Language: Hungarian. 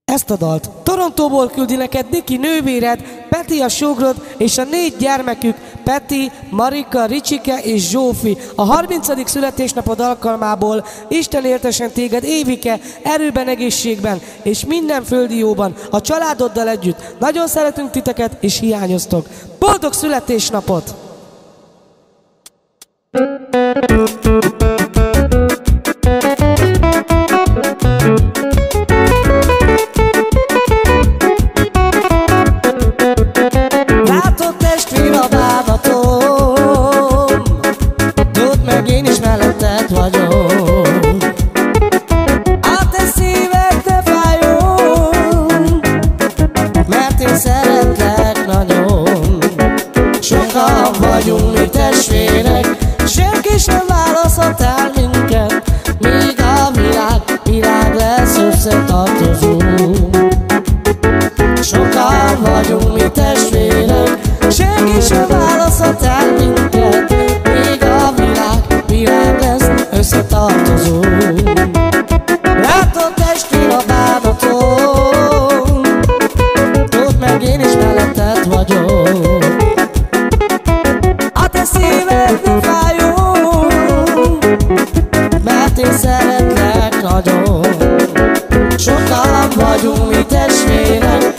Ezt a dalt Torontóból küldi neked Niki nővéred, Peti a sógrod és a 4 gyermekük, Peti, Marika, Ricsike és Zsófi. A 30. születésnapod alkalmából Isten éltessen téged, Évike, erőben, egészségben és minden földi jóban, a családoddal együtt. Nagyon szeretünk titeket és hiányoztok. Boldog születésnapot! Látod testvér a bánatom, tudd meg én is melletted vagyok. A te szíved ne fájjon, mert én szeretlek nagyon. Sokan vagyunk mi testvérek, senki sem választhat el minket, míg a világ lesz összetartozó. Sokan vagyunk mi testvérek, senki sem választhat el minket, míg a világ lesz összetartozó. Látod testvér a bánatom, tudd meg én is melletted vagyok. A te szíved ne fájjon, mert én szeretlek nagyon. Sokan vagyunk mi testvérek,